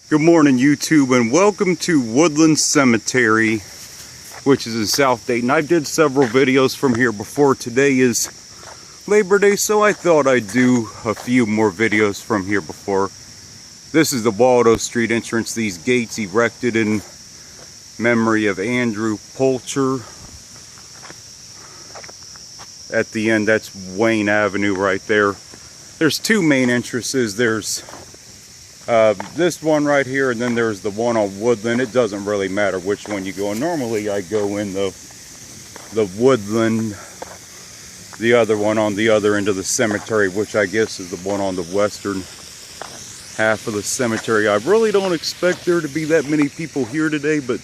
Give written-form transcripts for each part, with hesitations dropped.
Good morning, YouTube, and welcome to Woodland Cemetery, which is in South Dayton. I did several videos from here before. Today is Labor Day, so I thought I'd do a few more videos from here before. This is the Waldo Street entrance. These gates erected in memory of Andrew Poulcher. At the end, that's Wayne Avenue right there. There's two main entrances. There's this one right here, and then there's the one on Woodland. It doesn't really matter which one you go in. Normally I go in the Woodland, the other one on the other end of the cemetery, which I guess is the one on the western half of the cemetery. I really don't expect there to be that many people here today, but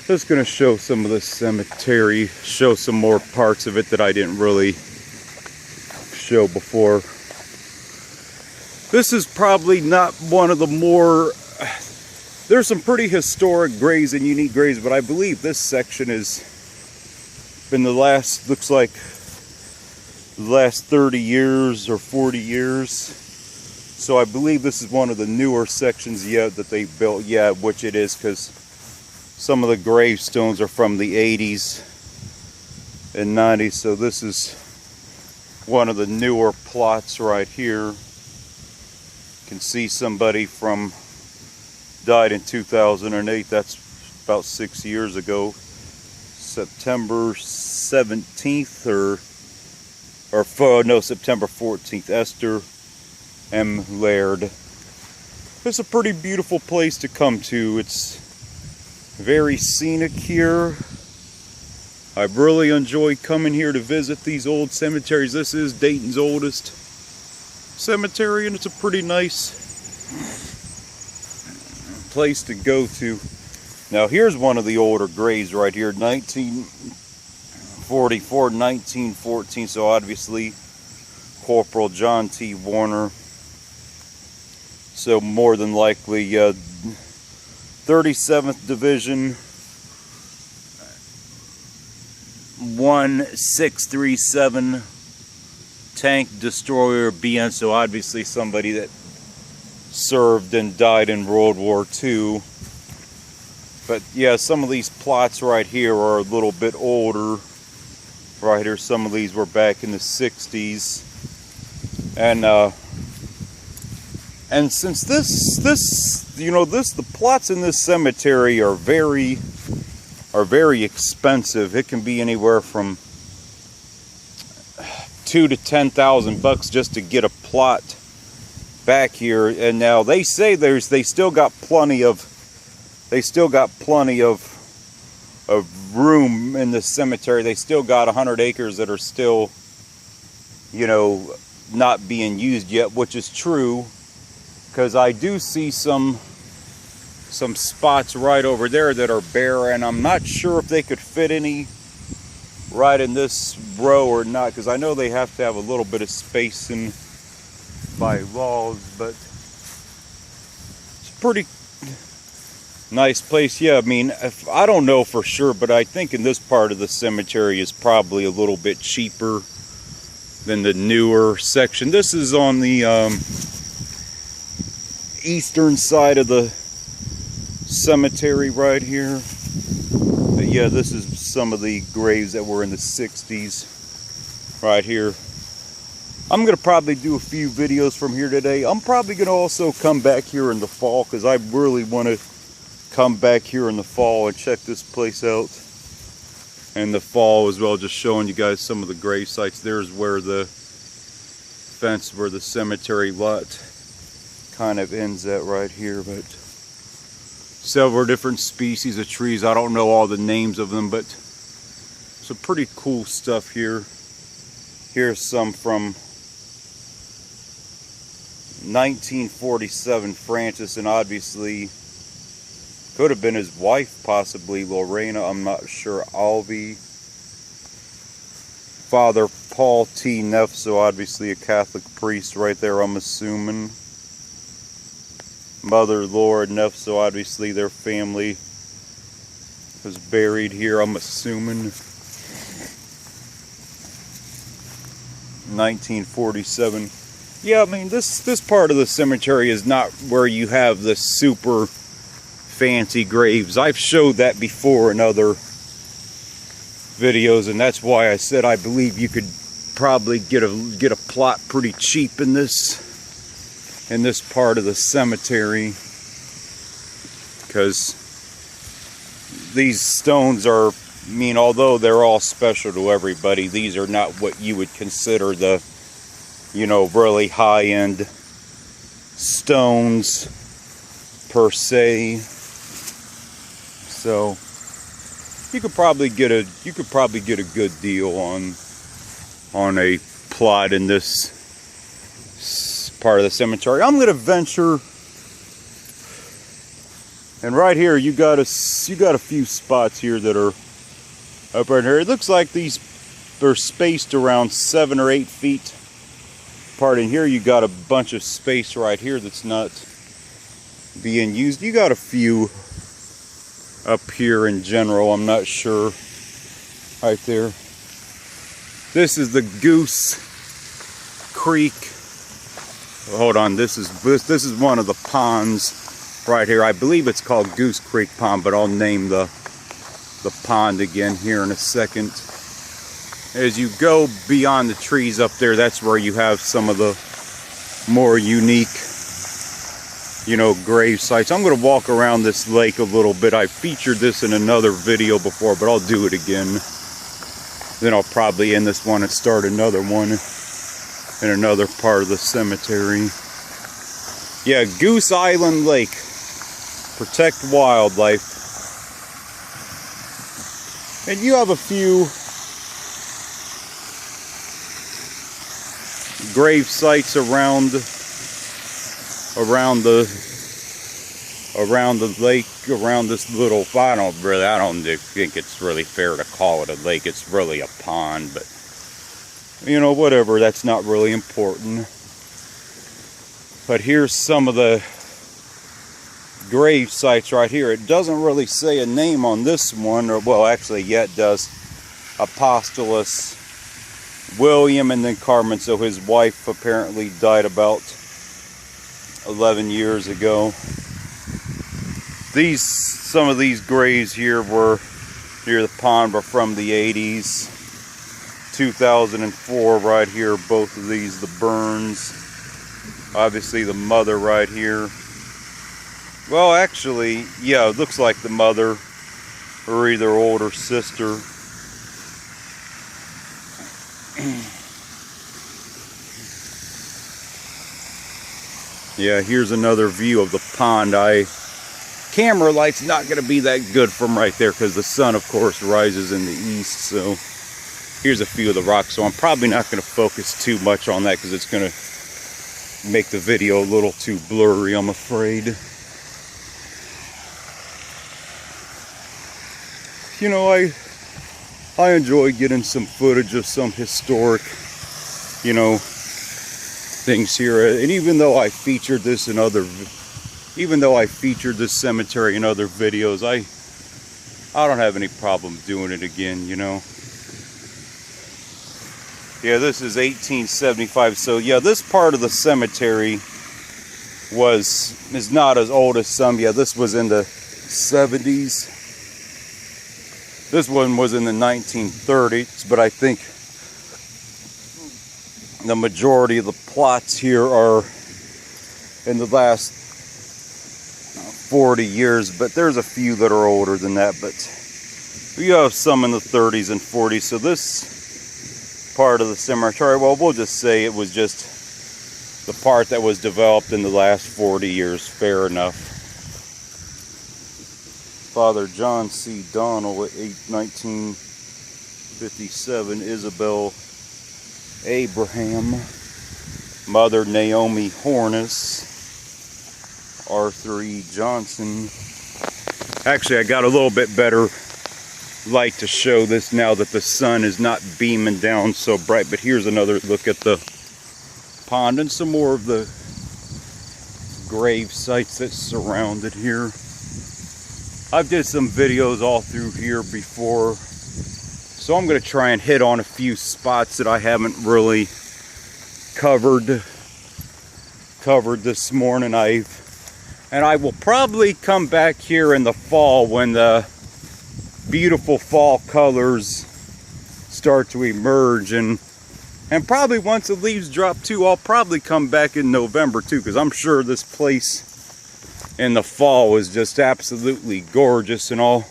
just going to show some of the cemetery, show some more parts of it that I didn't really show before. This is probably not one of the more, there's some pretty historic graves and unique graves, but I believe this section has been the last, looks like the last 30 years or 40 years. So I believe this is one of the newer sections yet that they built, which it is, because some of the gravestones are from the 80s and 90s. So this is one of the newer plots right here. Can see somebody died in 2008. That's about 6 years ago. September 17th no, September 14th. Esther M. Laird. It's a pretty beautiful place to come to. It's very scenic here. I really enjoy coming here to visit these old cemeteries. This is Dayton's oldest cemetery, and it's a pretty nice place to go to. Now here's one of the older graves right here, 1944, 1914, so obviously Corporal John T. Warner. So more than likely 37th Division, 1637 tank destroyer BN, so obviously somebody that served and died in World War II. But yeah, some of these plots right here are a little bit older. Right here, some of these were back in the 60s. And since the plots in this cemetery are very expensive. It can be anywhere from $2,000 to $10,000 just to get a plot back here. And now they say they still got plenty of room in the cemetery. They still got 100 acres that are still, not being used yet, which is true, because I do see some spots right over there that are bare, and I'm not sure if they could fit any right in this row or not, because I know they have to have a little bit of spacing by laws, but it's a pretty nice place. Yeah, I mean, I don't know for sure, but I think in this part of the cemetery is probably a little bit cheaper than the newer section. This is on the eastern side of the cemetery right here. But yeah, this is some of the graves that were in the 60s right here. I'm going to probably do a few videos from here today. I'm probably going to also come back here in the fall, because I really want to come back here in the fall and check this place out in the fall as well, just showing you guys some of the grave sites. There's where the fence, where the cemetery lot kind of ends at right here, but several different species of trees. I don't know all the names of them, but some pretty cool stuff here. Here's some from 1947 Francis, and obviously could have been his wife, possibly Lorena, I'm not sure. Alvy. Father Paul T. Neff, so obviously a Catholic priest right there, I'm assuming. Mother Laura Neff, so obviously their family was buried here, I'm assuming. 1947. Yeah, I mean, this part of the cemetery is not where you have the super fancy graves. I've showed that before in other videos, and that's why I said I believe you could probably get a plot pretty cheap in this part of the cemetery, because these stones are, I mean, although they're all special to everybody, these are not what you would consider the, you know, really high-end stones per se. So you could probably get a good deal on a plot in this part of the cemetery. I'm gonna venture, and right here you got a few spots here that are up right here. It looks like they're spaced around 7 or 8 feet apart. In here you got a bunch of space right here that's not being used. You got a few up here in general, I'm not sure. Right there. This is the Goose Creek. Hold on, this is one of the ponds right here. I believe it's called Goose Creek Pond, but I'll name the pond again here in a second. As you go beyond the trees up there, that's where you have some of the more unique, you know, grave sites. I'm going to walk around this lake a little bit. I featured this in another video before, but I'll do it again. Then I'll probably end this one and start another one in another part of the cemetery. Yeah, Goose Island Lake. Protect wildlife. And you have a few grave sites around the lake, around this little, I don't think it's really fair to call it a lake. It's really a pond, but you know, whatever, that's not really important. But here's some of the grave sites right here. It doesn't really say a name on this one, or well, actually, yeah, it does. Apostolus William and then Carmen. So his wife apparently died about 11 years ago. Some of these graves here were near the pond were from the 80s. 2004 right here, both of these, the Burns. Obviously the mother right here. Well, actually, yeah, it looks like the mother or either older sister. Yeah, here's another view of the pond. Camera light's not going to be that good from right there because the sun, of course, rises in the east. So here's a few of the rocks. So I'm probably not going to focus too much on that because it's going to make the video a little too blurry, I'm afraid. You know, I enjoy getting some footage of some historic, you know, things here. And even though I featured this cemetery in other videos, I don't have any problem doing it again, you know. Yeah, this is 1875. So yeah, this part of the cemetery is not as old as some. Yeah, this was in the 70s. This one was in the 1930s, but I think the majority of the plots here are in the last 40 years, but there's a few that are older than that, but we have some in the 30s and 40s. So this part of the cemetery, well, we'll just say it was just the part that was developed in the last 40 years. Fair enough. Father John C. Donnell at 1957, Isabel Abraham, Mother Naomi Hornis, Arthur E. Johnson. Actually, I got a little bit better light to show this now that the sun is not beaming down so bright. But here's another look at the pond and some more of the grave sites that surround it here. I've did some videos all through here before, so I'm going to try and hit on a few spots that I haven't really covered covered this morning. And I will probably come back here in the fall when the beautiful fall colors start to emerge, and probably once the leaves drop too, I'll probably come back in November too, because I'm sure this place in the fall is just absolutely gorgeous, and I'll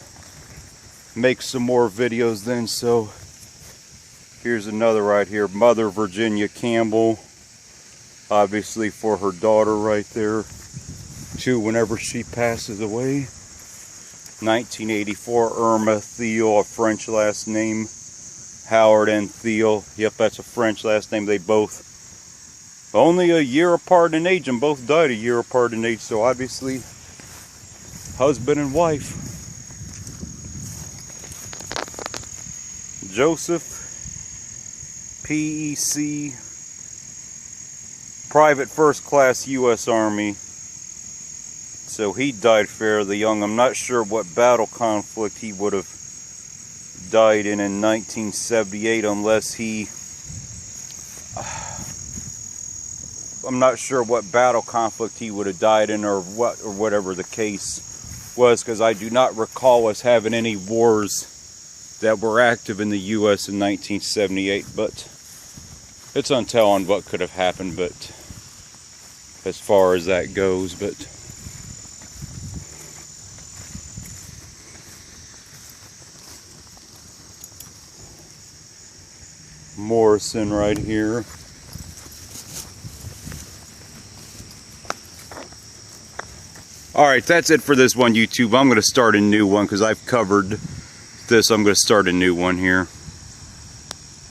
make some more videos then. So here's another right here, Mother Virginia Campbell, obviously for her daughter right there too, whenever she passes away. 1984, Irma Thiel, a French last name. Howard and Thiel, yep, that's a French last name. They both only a year apart in age, and both died a year apart in age, so obviously husband and wife. Joseph, PEC, Private First Class U.S. Army. So he died fairly young. I'm not sure what battle conflict he would have died in 1978, unless he... I'm not sure what battle conflict he would have died in, or whatever the case was, because I do not recall us having any wars that were active in the U.S. in 1978, but it's untold on what could have happened, but as far as that goes. But Morrison right here. Alright, that's it for this one, YouTube. I'm going to start a new one because I've covered this. I'm going to start a new one here.